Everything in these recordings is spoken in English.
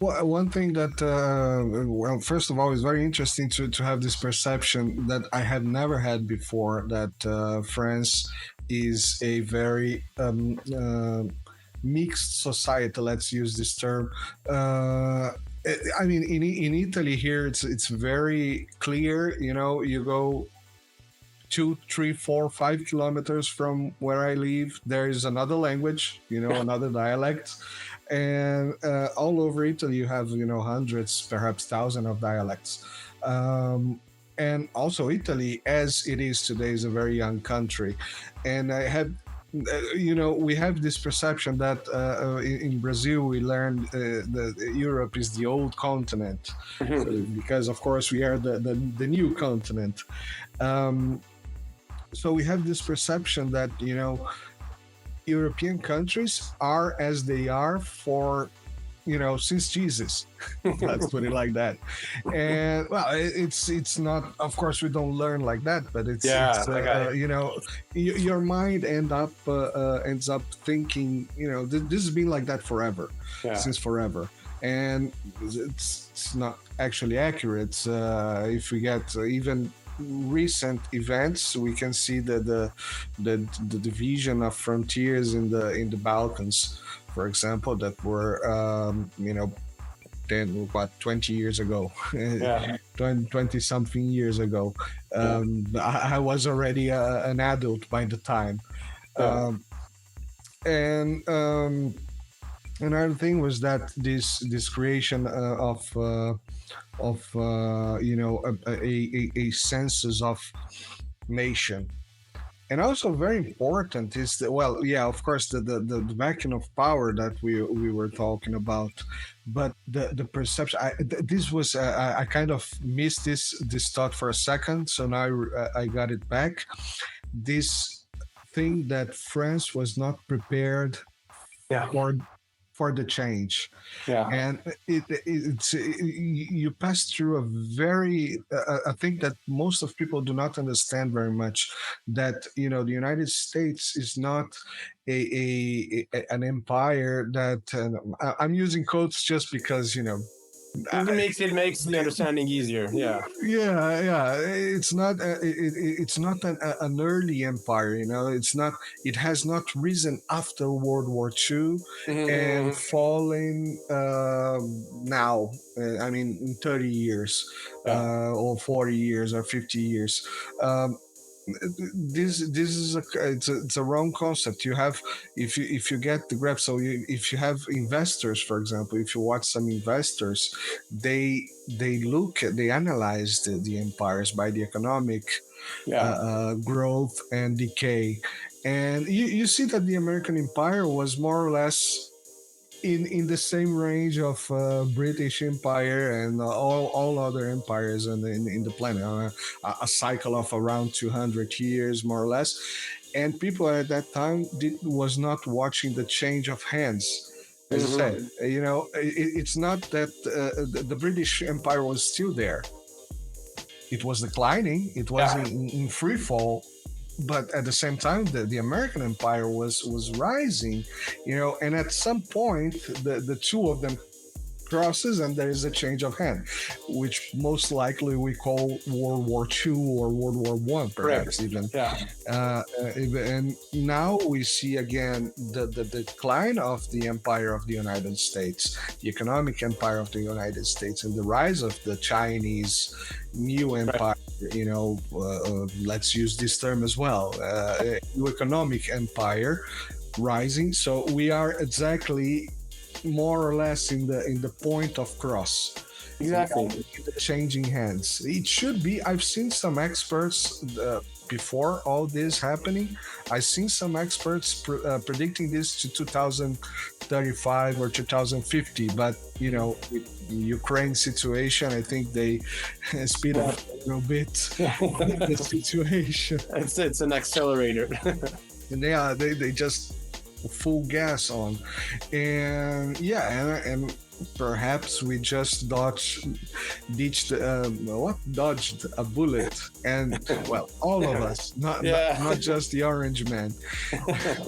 Well, one thing that, well, first of all, is very interesting to have this perception that I had never had before, that France is a very mixed society. Let's use this term. I mean, in Italy here, it's very clear. You know, you go 2, 3, 4, 5 kilometers from where I live, there is another language, you know, another dialect, and all over Italy you have, you know, hundreds, perhaps thousands of dialects. And also Italy, as it is today, is a very young country, and I had. You know, we have this perception that in Brazil we learned that Europe is the old continent, because of course we are the new continent. Um, so we have this perception that, you know, European countries are as they are for, you know, since Jesus. Let's put it like that. And well, it's not. Of course, we don't learn like that, but you know, your mind ends up thinking, you know, this has been like that forever, since forever, and it's not actually accurate. If we get even recent events, we can see the division of frontiers in the Balkans, for example, that were you know, 20 years ago, Yeah. 20 something years ago. I was already an adult by the time. Yeah. And another thing was that this creation of you know, a census of nation. And also very important is that, well, yeah, of course, the vacuum of power that we were talking about, but the perception. This was I kind of missed this thought for a second, so now I got it back. This thing that France was not prepared Yeah. for the change, Yeah. and you pass through a very I think that most of people do not understand very much, that, you know, the United States is not an empire that I'm using quotes just because, you know, It makes the understanding easier. Yeah. yeah, it's not it's not an early empire, you know. It has not risen after World War II and Mhm. fallen now, I mean, in 30 years, Yeah. or 40 years or 50 years. um, this is it's a wrong concept. You have, if you get the graph, so if you have investors, for example, if you watch some investors, they analyze the empires by the economic Yeah. growth and decay, and you see that the American empire was more or less in the same range of British Empire and all other empires in the planet, a cycle of around 200 years, more or less. And people at that time was not watching the change of hands. As I Mhm. said, you know, it's not that the British Empire was still there. It was declining. It was Yeah. in free fall, but at the same time the American empire was rising, you know. And at some point the two of them crosses and there is a change of hand, which most likely we call World War II or World War I, Correct. perhaps even. Yeah. And now we see again the decline of the empire of the United States, the economic empire of the United States, and the rise of the Chinese new empire. You know, let's use this term as well. New economic empire rising. So we are exactly more or less in the point of cross. Exactly. Changing hands. It should be. I've seen some experts before all this happening. I've seen some experts predicting this to 2035 or 2050. But you know, with the Ukraine situation, I think they speed up a little bit the situation. It's an accelerator. And they just full gas on, and yeah, and perhaps we just dodged a bullet, and well, all of us, not just the orange man,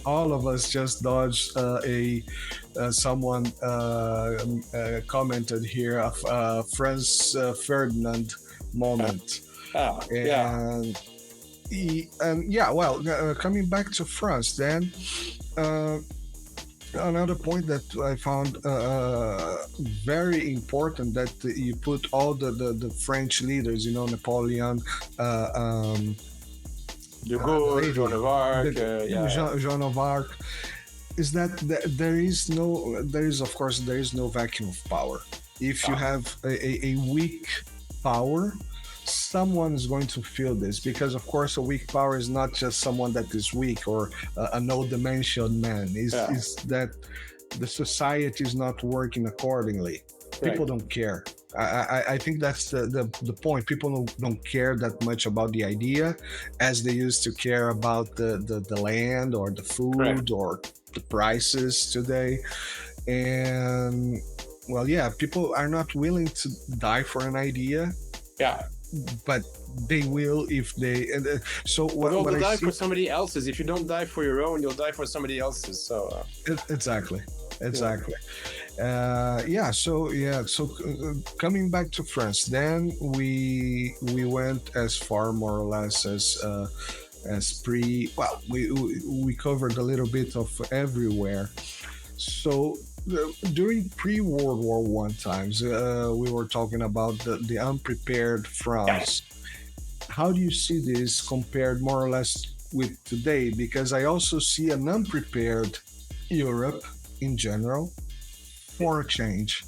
all of us just dodged someone commented here of Franz Ferdinand moment. Coming back to France, then another point that I found very important, that you put all the French leaders, Napoleon, De Gaulle, Joan of Arc, Joan of Arc, is that there is no vacuum of power. If you have a weak power, someone is going to feel this, because of course a weak power is not just someone that is weak or a no-dimension man. Is that the society is not working accordingly. People don't care. I think that's the point. People don't care that much about the idea as they used to care about the land or the food or the prices today. And well, people are not willing to die for an idea. But they will if they. So what they'll die for somebody else's. If you don't die for your own, you'll die for somebody else's. So exactly. So coming back to France, then we went as far, more or less, as we covered a little bit of everywhere. So during pre-World War I times, we were talking about the unprepared France. How do you see this compared more or less with today? Because I also see an unprepared Europe in general for a change.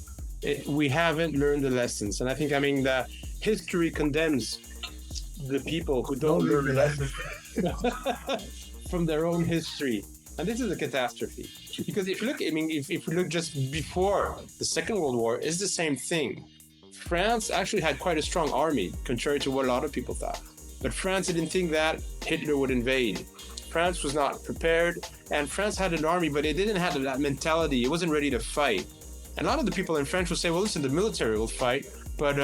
We haven't learned the lessons, and I think the history condemns the people who don't learn the lessons from their own history. And this is a catastrophe, because if you look, if we look just before the Second World War, it's the same thing. France actually had quite a strong army, contrary to what a lot of people thought. But France didn't think that Hitler would invade. France was not prepared, and France had an army, but it didn't have that mentality. It wasn't ready to fight. And a lot of the people in France will say, well, listen, the military will fight, but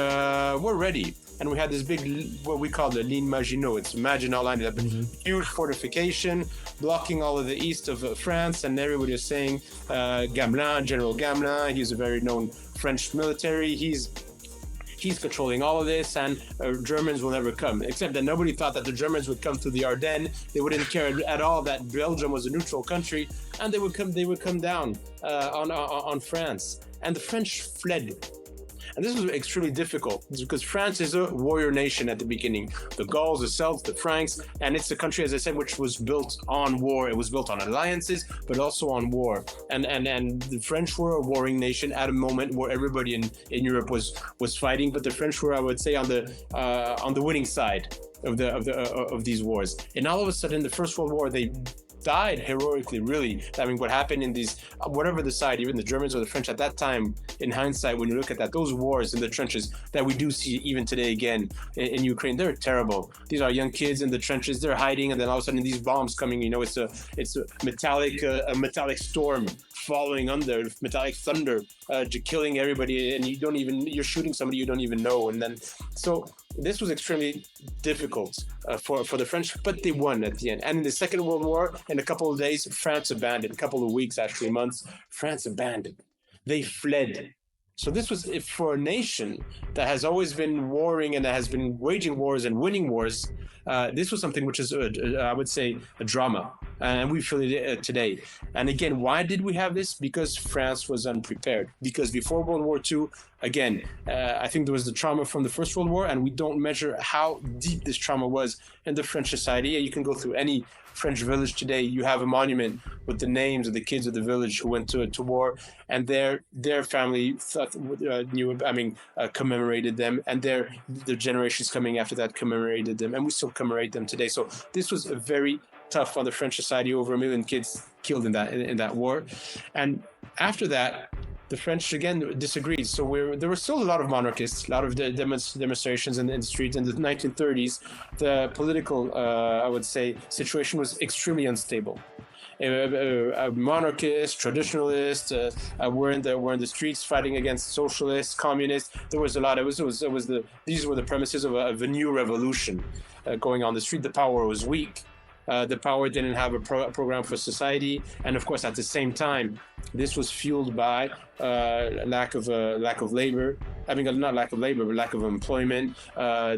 we're ready. And we had this big, what we call the ligne Maginot. It's Maginot Line, a huge fortification blocking all of the east of France. And everybody is saying Gamelin, General Gamelin, he's a very known French military. He's controlling all of this, and Germans will never come. Except that nobody thought that the Germans would come to the Ardennes. They wouldn't care at all that Belgium was a neutral country, and they would come down on France. And the French fled. And this was extremely difficult because France is a warrior nation at the beginning. The Gauls, the Celts, the Franks, and it's a country, as I said, which was built on war. It was built on alliances, but also on war. And the French were a warring nation at a moment where everybody in Europe was fighting, but the French were, I would say, on the winning side of these wars. And all of a sudden, the First World War, they died heroically, really. What happened in these, whatever the side, even the Germans or the French at that time, in hindsight, when you look at that, those wars in the trenches that we do see even today again in Ukraine, they're terrible. These are young kids in the trenches, they're hiding, and then all of a sudden these bombs coming, it's a metallic storm following under, metallic thunder, killing everybody, and you're shooting somebody you don't even know. And then, so this was extremely difficult for the French, but they won at the end. And in the Second World War, in a couple of days, France abandoned, a couple of weeks, actually months, France abandoned. They fled. So this was, for a nation that has always been warring and that has been waging wars and winning wars, this was something which is, I would say, a drama. And we feel it today. And again, why did we have this? Because France was unprepared. Because before World War II, again, I think there was the trauma from the First World War, and we don't measure how deep this trauma was in the French society. You can go through any French village today, you have a monument with the names of the kids of the village who went to war, and their family commemorated them, and their generations coming after that commemorated them, and we still commemorate them today. So this was a very tough on the French society. Over 1 million kids killed in that war, and after that, the French again disagreed. So there were still a lot of monarchists, a lot of demonstrations in the streets. In the 1930s, the political, I would say, situation was extremely unstable. monarchists, traditionalists, were in the streets fighting against socialists, communists. There was a lot. These were the premises of a new revolution going on the street. The power was weak. The power didn't have a program for society, and of course, at the same time, this was fueled by lack of labor. I mean, not lack of labor, but lack of employment,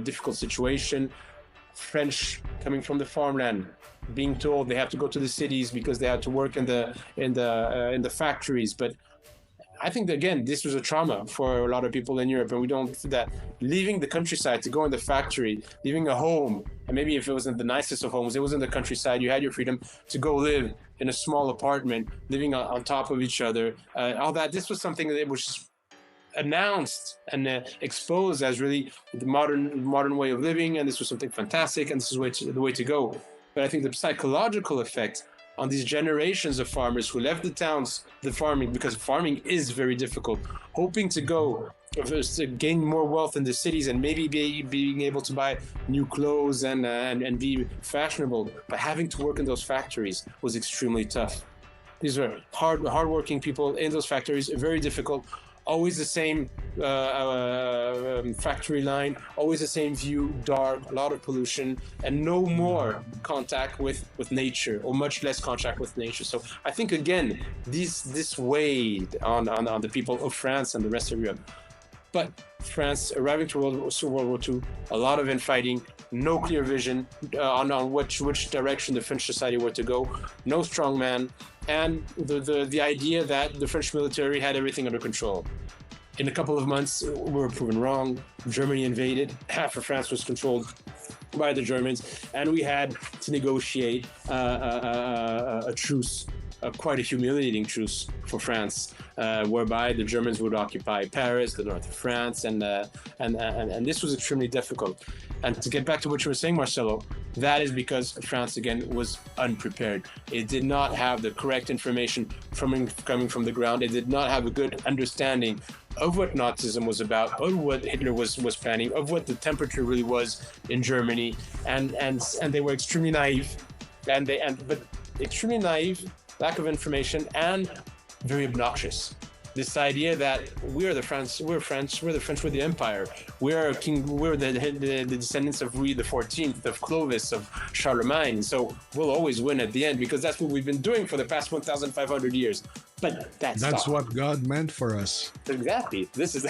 difficult situation. French coming from the farmland, being told they have to go to the cities because they had to work in the factories. But I think that, again, this was a trauma for a lot of people in Europe, and we don't that leaving the countryside to go in the factory, leaving a home, and maybe if it wasn't the nicest of homes, it was in the countryside, you had your freedom to go live in a small apartment, living on top of each other, all that. This was something that was announced and exposed as really the modern way of living, and this was something fantastic, and this is the way to go. But I think the psychological effect on these generations of farmers who left the towns, the farming, because farming is very difficult, hoping to go to gain more wealth in the cities and maybe being able to buy new clothes and be fashionable, but having to work in those factories was extremely tough. These are hardworking people in those factories, very difficult. Always the same factory line, always the same view, dark, a lot of pollution, and no more contact with nature, or much less contact with nature. So I think, again, this weighed on the people of France and the rest of Europe. But France, arriving to World War II, a lot of infighting, no clear vision on which direction the French society were to go, no strong man, and the idea that the French military had everything under control. In a couple of months, we were proven wrong. Germany invaded. Half of France was controlled by the Germans, and we had to negotiate a truce, quite a humiliating truce for France, whereby the Germans would occupy Paris, the north of France, and this was extremely difficult. And to get back to what you were saying, Marcelo, that is because France, again, was unprepared. It did not have the correct information coming from the ground. It did not have a good understanding of what Nazism was about, of what Hitler was planning, of what the temperature really was in Germany, and they were extremely naive, but extremely naive, lack of information, and very obnoxious. This idea that we're the French, we're the Empire. We're the descendants of Louis XIV, of Clovis, of Charlemagne. So we'll always win at the end because that's what we've been doing for the past 1,500 years. But that's what God meant for us. Exactly. This is,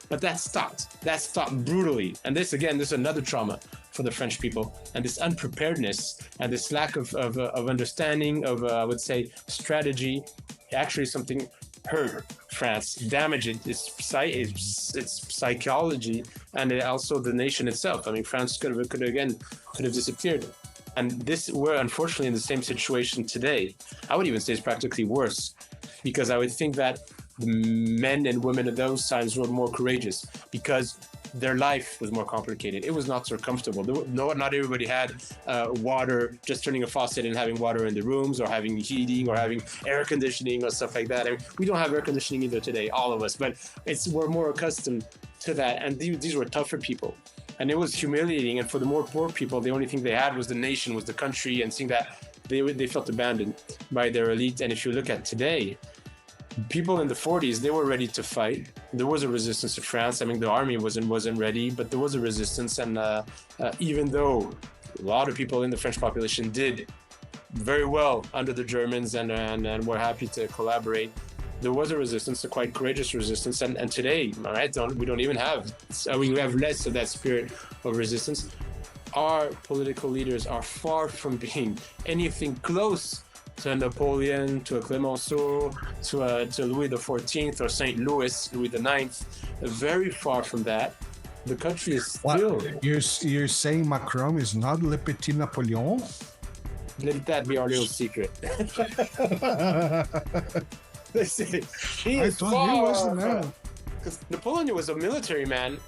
but that stopped. That stopped brutally. And this is another trauma for the French people. And this unpreparedness and this lack of understanding of, I would say, strategy, actually something hurt France, damaged its psychology, and also the nation itself. I mean, France could have disappeared. And we're unfortunately in the same situation today. I would even say it's practically worse, because I would think that the men and women of those times were more courageous because their life was more complicated. It was not so comfortable. Not everybody had water, just turning a faucet and having water in the rooms, or having heating, or having air conditioning or stuff like that. I mean, we don't have air conditioning either today, all of us, but we're more accustomed to that. And these were tougher people. And it was humiliating. And for the more poor people, the only thing they had was the nation, was the country, and seeing that they felt abandoned by their elite. And if you look at today, people in the 40s, they were ready to fight. There was a resistance to France. I mean, the army wasn't ready, but there was a resistance. And even though a lot of people in the French population did very well under the Germans and were happy to collaborate, there was a resistance, a quite courageous resistance. And today, we don't even have. We have less of that spirit of resistance. Our political leaders are far from being anything close to Napoleon, to a Clemenceau, to Louis XIV or St. Louis, Louis IX. Very far from that. The country is still... You're saying Macron is not Le Petit Napoleon? Let that be our little secret. He is far. Because Napoleon was a military man,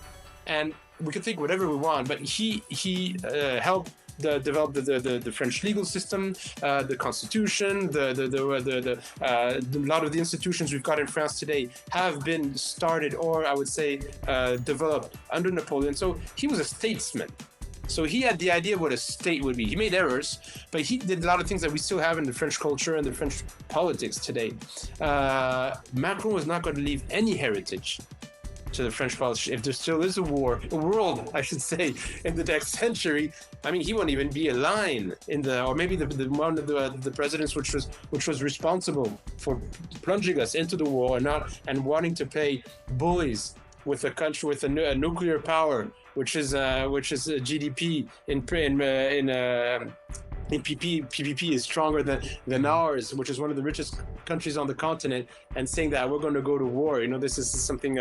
and we could think whatever we want, but he helped develop the French legal system, the constitution, a lot of the institutions we've got in France today have been started, or I would say developed under Napoleon. So he was a statesman. So he had the idea of what a state would be. He made errors, but he did a lot of things that we still have in the French culture and the French politics today. Macron was not going to leave any heritage to the French politics. If there still is a world, I should say, in the next century, I mean, he won't even be a line in or maybe the one of the presidents which was responsible for plunging us into the war and wanting to pay bullies with a country with a nuclear power, which is GDP in PPP is stronger than ours, which is one of the richest countries on the continent, and saying that we're going to go to war. You know, this is something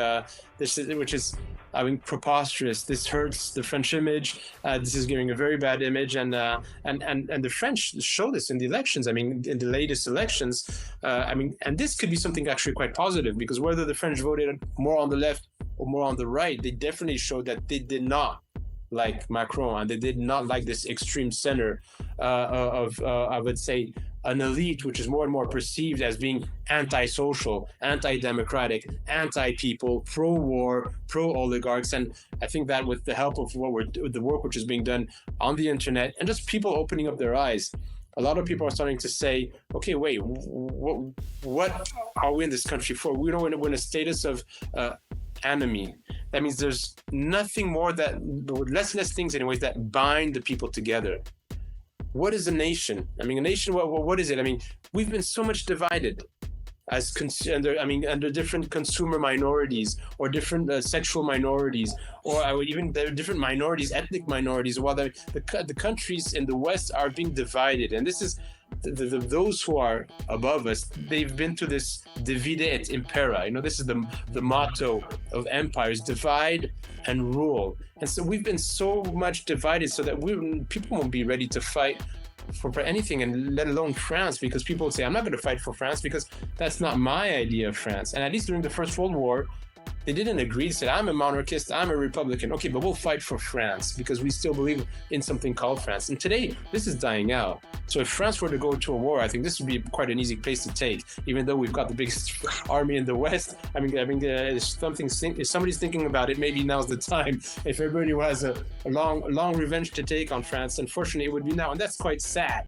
which is, I mean, preposterous. This hurts the French image. This is giving a very bad image, and the French show this in the elections. I mean, in the latest elections, I mean, and this could be something actually quite positive, because whether the French voted more on the left or more on the right, they definitely showed that they did not like Macron, and they did not like this extreme center of I would say, an elite which is more and more perceived as being anti-social, anti-democratic, anti-people, pro-war, pro-oligarchs. And I think that with the help of the work which is being done on the internet and just people opening up their eyes, a lot of people are starting to say, okay, wait, what are we in this country for? We don't want to win a status of enemy. That means there's nothing more less things anyways that bind the people together. What is a nation? I mean, a nation, what is it? I mean, we've been so much divided as under different consumer minorities or different sexual minorities, or even different minorities, ethnic minorities, while the countries in the West are being divided. And this is those who are above us, they've been to this divide et impera. You know, this is the motto of empires: divide and rule. And so we've been so much divided so that people won't be ready to fight for anything, and let alone France, because people would say, I'm not going to fight for France because that's not my idea of France. And at least during the First World War, they didn't agree. They said, I'm a monarchist, I'm a Republican. Okay, but we'll fight for France because we still believe in something called France. And today, this is dying out. So if France were to go to a war, I think this would be quite an easy place to take, even though we've got the biggest army in the West. I mean, if somebody's thinking about it, maybe now's the time. If everybody has a long revenge to take on France, unfortunately, it would be now. And that's quite sad.